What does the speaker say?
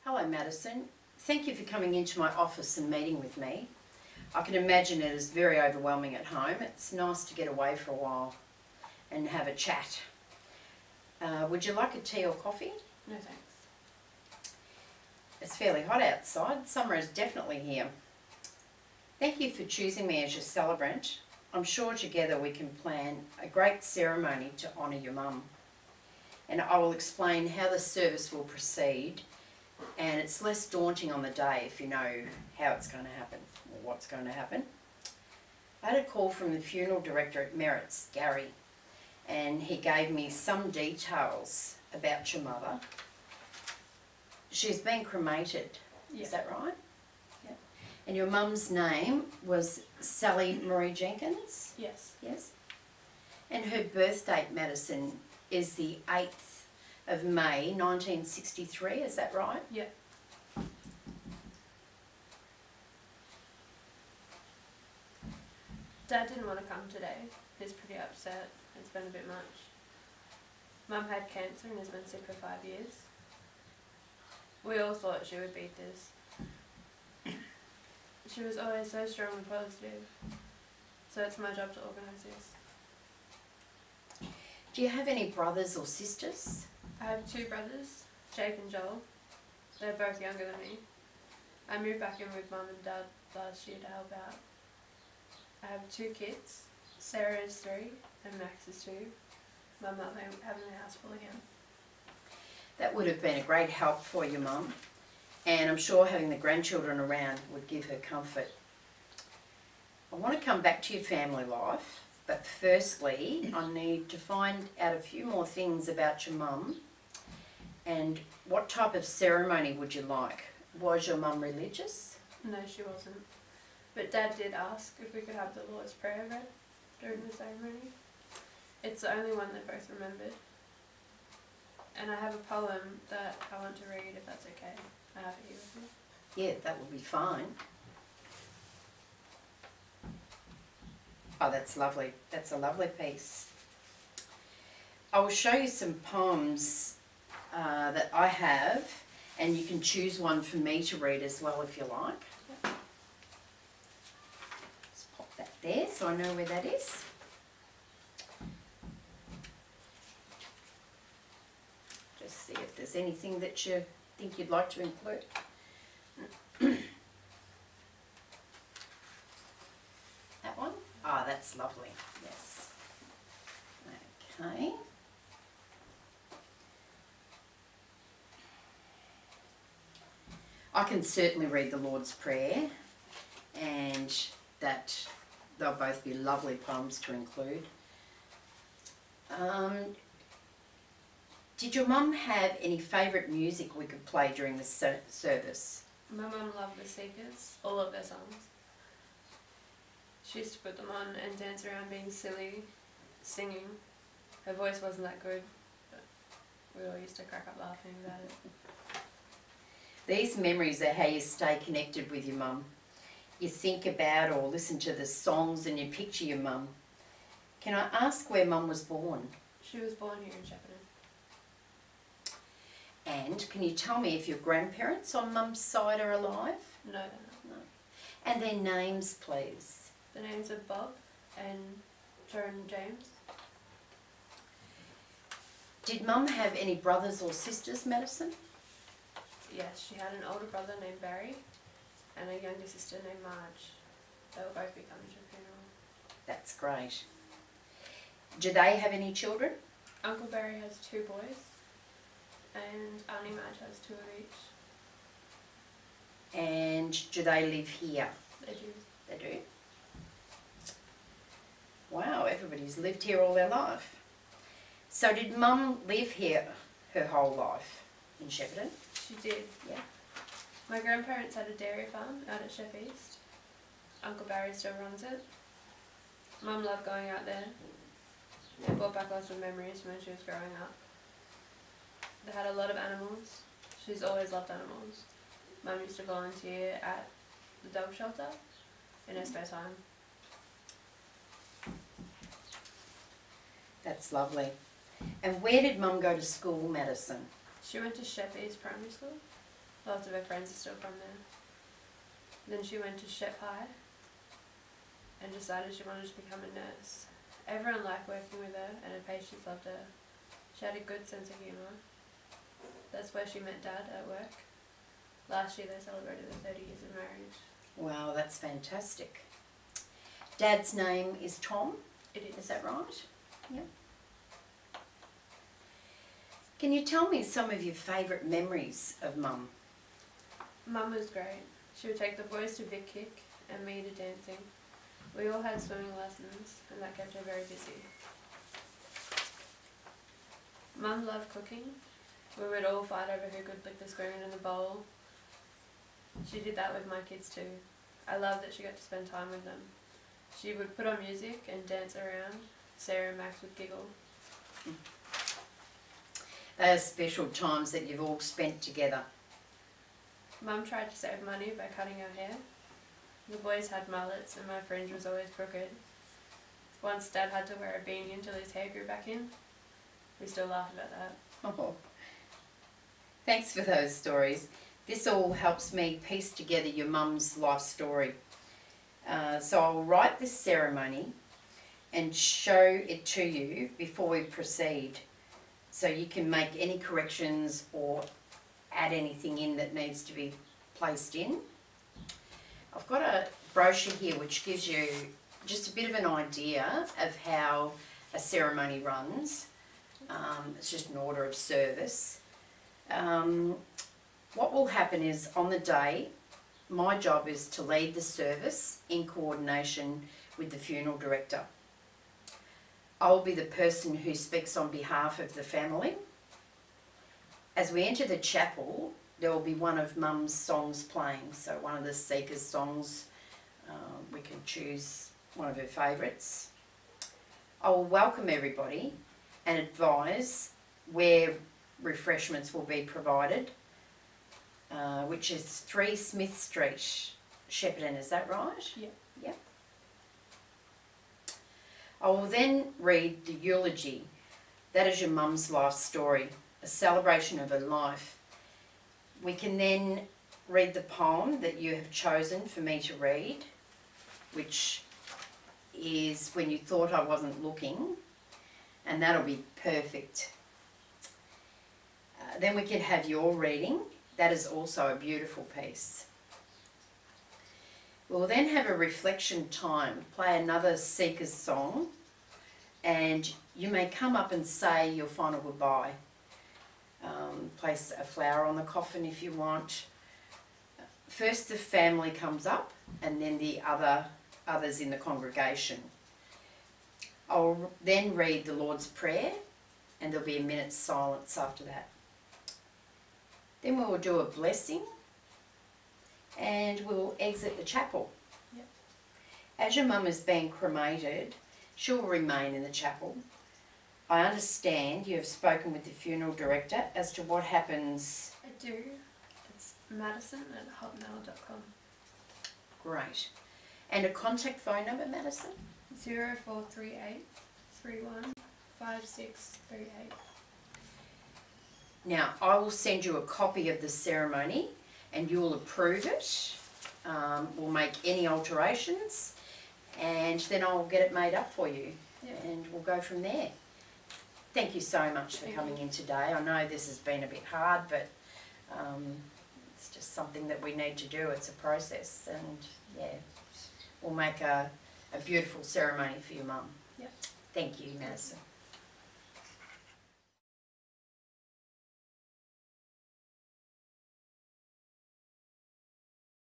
Hello, Madison. Thank you for coming into my office and meeting with me. I can imagine it is very overwhelming at home. It's nice to get away for a while and have a chat. Would you like a tea or coffee? No thanks. It's fairly hot outside. Summer is definitely here. Thank you for choosing me as your celebrant. I'm sure together we can plan a great ceremony to honour your mum. And I will explain how the service will proceed, and it's less daunting on the day if you know how it's going to happen or what's going to happen. I had a call from the funeral director at Merritts, Gary, and he gave me some details about your mother. She's been cremated, Is that right? Yeah. And your mum's name was Sally Marie Jenkins? Yes. Yes. And her birth date, Madison, is the 8th of May 1963, is that right? Yeah. Dad didn't want to come today. He's pretty upset. It's been a bit much. Mum had cancer and has been sick for 5 years. We all thought she would beat this. She was always so strong and positive. So it's my job to organise this. Do you have any brothers or sisters? I have 2 brothers, Jake and Joel. They're both younger than me. I moved back in with Mum and Dad last year to help out. I have 2 kids. Sarah is 3 and Max is 2. Mum might be having the house full again. That would have been a great help for your mum, and I'm sure having the grandchildren around would give her comfort. I want to come back to your family life, but firstly I need to find out a few more things about your mum. And what type of ceremony would you like? Was your mum religious? No, she wasn't. But Dad did ask if we could have the Lord's Prayer read during the ceremony. It's the only one they both remembered. And I have a poem that I want to read, if that's okay. I have it here with me. Yeah, that would be fine. Oh, that's lovely. That's a lovely piece. I will show you some poems that I have, and you can choose one for me to read as well if you like. Just pop that there so I know where that is. Just see if there's anything that you think you'd like to include. That one? Ah, that's lovely, yes. Okay. I can certainly read the Lord's Prayer, and that they'll both be lovely poems to include. Did your mum have any favourite music we could play during the service? My mum loved the Seekers, all of their songs. She used to put them on and dance around being silly, singing. Her voice wasn't that good, but we all used to crack up laughing about it. These memories are how you stay connected with your mum. You think about or listen to the songs and you picture your mum. Can I ask where mum was born? She was born here in Shepparton. And can you tell me if your grandparents on mum's side are alive? No, they're not. No. And their names, please. The names are Bob and Joan James. Did mum have any brothers or sisters, Madison? Yes, she had an older brother named Barry and a younger sister named Marge. They will both be coming to the funeral. That's great. Do they have any children? Uncle Barry has 2 boys and Auntie Marge has 2 of each. And do they live here? They do. They do. Wow, everybody's lived here all their life. So did mum live here her whole life in Shepparton? She did. Yeah. My grandparents had a dairy farm out at Shep East. Uncle Barry still runs it. Mum loved going out there. It brought back lots of memories from when she was growing up. They had a lot of animals. She's always loved animals. Mum used to volunteer at the dog shelter in her spare time. That's lovely. And where did mum go to school, Madison? She went to Shep East Primary School. Lots of her friends are still from there. Then she went to Shep High and decided she wanted to become a nurse. Everyone liked working with her and her patients loved her. She had a good sense of humour. That's where she met Dad at work. Last year they celebrated their 30 years of marriage. Wow, that's fantastic. Dad's name is Tom, It is that right? Yep. Can you tell me some of your favourite memories of Mum? Mum was great. She would take the boys to Vic Kick and me to dancing. We all had swimming lessons and that kept her very busy. Mum loved cooking. We would all fight over who could lick the spoon in the bowl. She did that with my kids too. I loved that she got to spend time with them. She would put on music and dance around. Sarah and Max would giggle. They are special times that you've all spent together. Mum tried to save money by cutting her hair. The boys had mullets and my fringe was always crooked. Once Dad had to wear a beanie until his hair grew back in. We still laugh about that. Oh. Thanks for those stories. This all helps me piece together your mum's life story. So I'll write this ceremony and show it to you before we proceed, so you can make any corrections or add anything in that needs to be placed in. I've got a brochure here which gives you just a bit of an idea of how a ceremony runs. It's just an order of service. What will happen is on the day, my job is to lead the service in coordination with the funeral director. I'll be the person who speaks on behalf of the family. As we enter the chapel, there will be one of Mum's songs playing, so one of the Seekers songs. We can choose one of her favourites. I will welcome everybody and advise where refreshments will be provided, which is 3 Smith Street, Shepparton, is that right? Yep. Yep. I will then read the eulogy. That is your mum's life story, a celebration of her life. We can then read the poem that you have chosen for me to read, which is When You Thought I Wasn't Looking, and that'll be perfect. Then we can have your reading. That is also a beautiful piece. We'll then have a reflection time, play another Seekers song, and you may come up and say your final goodbye. Place a flower on the coffin if you want. First the family comes up and then the others in the congregation. I'll then read the Lord's Prayer and there'll be a minute's silence after that. Then we will do a blessing and we'll exit the chapel. Yep. As your mum is being cremated, she'll remain in the chapel. I understand you have spoken with the funeral director as to what happens. I do. It's madison@hotmail.com. Great. And a contact phone number, Madison? 0438 31 5638. Now, I will send you a copy of the ceremony and you'll approve it. We'll make any alterations and then I'll get it made up for you. Yep. And we'll go from there. Thank you so much for coming in today. I know this has been a bit hard, but it's just something that we need to do. It's a process and yeah, we'll make a beautiful ceremony for your mum. Yep. Thank you, Madison.